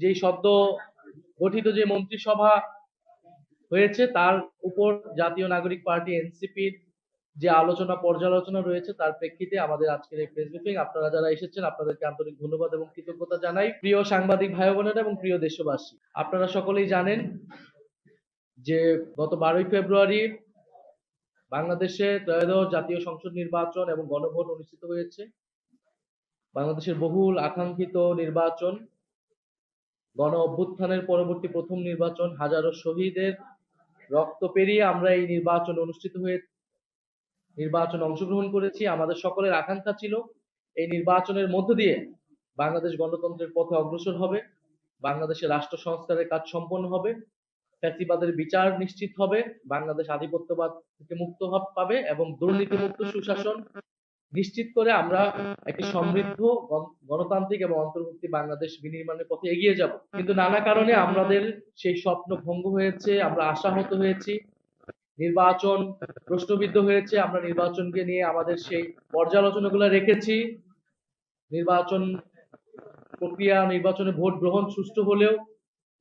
যেই সদ্য গঠিত যে মন্ত্রিসভা হয়েছে তার উপর জাতীয় নাগরিক পার্টি এনসিপির যে আলোচনা পর্যালোচনা রয়েছে তার প্রেক্ষিতে আমাদের আজকের এই প্রেস ব্রিফিং। আপনারা যারা এসেছেন আপনাদেরকে আন্তরিক ধন্যবাদ এবং কৃতজ্ঞতা জানাই। প্রিয় সাংবাদিক ভাই বোনেরা এবং প্রিয় দেশবাসী, আপনারা সকলেই জানেন যে গত 12ই ফেব্রুয়ারি বাংলাদেশে ত্রয়োদশ জাতীয় সংসদ নির্বাচন এবং গণভোট অনুষ্ঠিত হয়েছে। বাংলাদেশের বহুল আকাঙ্ক্ষিত নির্বাচন, গণ অভ্যুত্থানের পরবর্তী প্রথম নির্বাচন, হাজারো শহীদের রক্ত পেরিয়ে আমরা এই নির্বাচনে অংশগ্রহণ করেছি। আমাদের সকলের আকাঙ্ক্ষা ছিল এই নির্বাচনের মধ্য দিয়ে বাংলাদেশ গণতন্ত্রের পথে অগ্রসর হবে, বাংলাদেশের রাষ্ট্র সংস্কারের কাজ সম্পন্ন হবে, ফ্যাসিবাদের বিচার নিশ্চিত হবে, বাংলাদেশ আধিপত্যবাদ থেকে মুক্ত পাবে এবং দুর্নীতিমুক্ত সুশাসন নিশ্চিত করে আমরা একটি সমৃদ্ধ গণতান্ত্রিক এবং অন্তর্ভুক্তি বাংলাদেশ বিনির্মাণের পথে এগিয়ে যাব। কিন্তু নানা কারণে আমাদের সেই স্বপ্ন ভঙ্গ হয়েছে, আমরা আশাহত হয়েছি, নির্বাচন প্রশ্নবিদ্ধ হয়েছে। আমরা নির্বাচনকে নিয়ে আমাদের সেই পর্যালোচনাগুলো রেখেছি। নির্বাচন প্রক্রিয়া, নির্বাচনে ভোট গ্রহণ সুষ্ঠু হলেও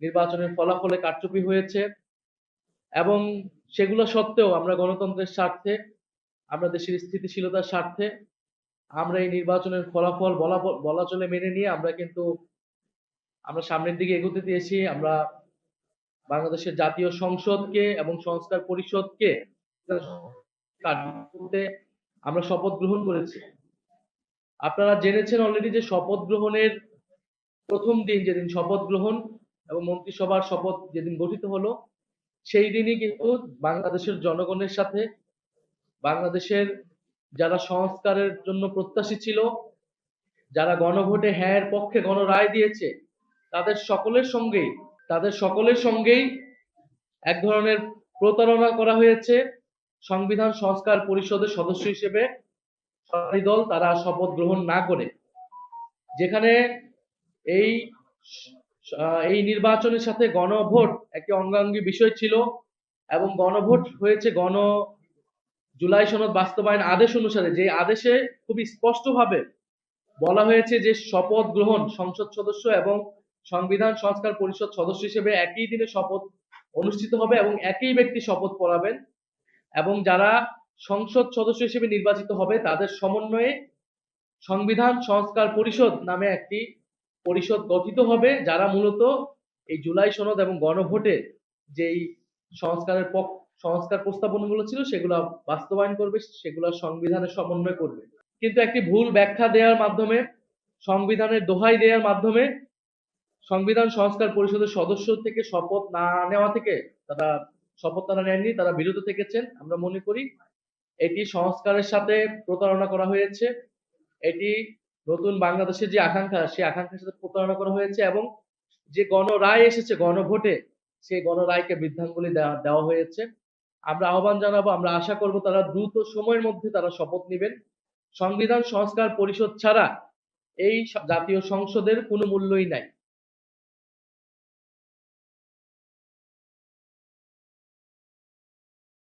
নির্বাচনের ফলাফলে কারচুপি হয়েছে এবং সেগুলো সত্ত্বেও আমরা গণতন্ত্রের স্বার্থে, আমরা দেশের স্থিতিশীলতার স্বার্থে আমরা এই নির্বাচনের ফলাফল বলা চলে মেনে নিয়ে আমরা সামনের দিকে এগোতে দিয়েছি। আমরা বাংলাদেশের জাতীয় সংসদকে এবং সংস্কার পরিষদকে করতে আমরা শপথ গ্রহণ করেছি। আপনারা জেনেছেন অলরেডি যে শপথ গ্রহণের প্রথম দিন, যেদিন শপথ গ্রহণ এবং মন্ত্রিসভার শপথ যেদিন গঠিত হলো, সেই দিনই কিন্তু বাংলাদেশের জনগণের সাথে, বাংলাদেশের যারা সংস্কারের জন্য প্রত্যাশী ছিল, যারা গণভোটে হ্যাঁ পক্ষে গণরায় দিয়েছে, তাদের সকলের সঙ্গেই এক ধরনের প্রতারণা করা হয়েছে। সংবিধান সংস্কার পরিষদের সদস্য হিসেবে সরকারি দল তারা শপথ গ্রহণ না করে, যেখানে এই নির্বাচনের সাথে গণভোট একটি অঙ্গাঙ্গী বিষয় ছিল এবং গণভোট হয়েছে জুলাই সনদ বাস্তবায়ন আদেশ অনুসারে, যে আদেশে খুবই স্পষ্টভাবে বলা হয়েছে যে শপথ গ্রহণ সংসদ সদস্য এবং সংবিধান সংস্কার পরিষদ সদস্য হিসেবে একই দিনে শপথ অনুষ্ঠিত হবে এবং একই ব্যক্তি শপথ পড়াবেন এবং যারা সংসদ সদস্য হিসেবে নির্বাচিত হবে তাদের সমন্বয়ে সংবিধান সংস্কার পরিষদ নামে একটি পরিষদ গঠিত হবে, যারা মূলত এই জুলাই সনদ এবং গণভোটে যেই সংস্কার প্রস্তাবনাগুলো ছিল সেগুলো বাস্তবায়ন করবে, সেগুলো সংবিধানের সমন্বয় করবে। কিন্তু একটি ভুল ব্যাখ্যা দেওয়ার মাধ্যমে, সংবিধানের দোহাই দেওয়ার মাধ্যমে সংবিধান সংস্কার পরিষদের সদস্য থেকে শপথ না নেওয়া থেকে তারা নেননি, তারা বিরত থেকেছেন। আমরা মনে করি এটি সংস্কারের সাথে প্রতারণা করা হয়েছে, এটি নতুন বাংলাদেশের যে আকাঙ্ক্ষা, সেই আকাঙ্ক্ষার সাথে প্রতারণা করা হয়েছে এবং যে গণরায় এসেছে গণভোটে, সেই গণরায়কে বৃদ্ধাঙ্গুলি দেওয়া হয়েছে। আমরা আহ্বান জানাবো, আমরা আশা করব তারা দ্রুত সময়ের মধ্যে তারা শপথ নেবেন। সংবিধান সংস্কার পরিষদ ছাড়া এই জাতীয় সংসদের কোনো মূল্যই নাই।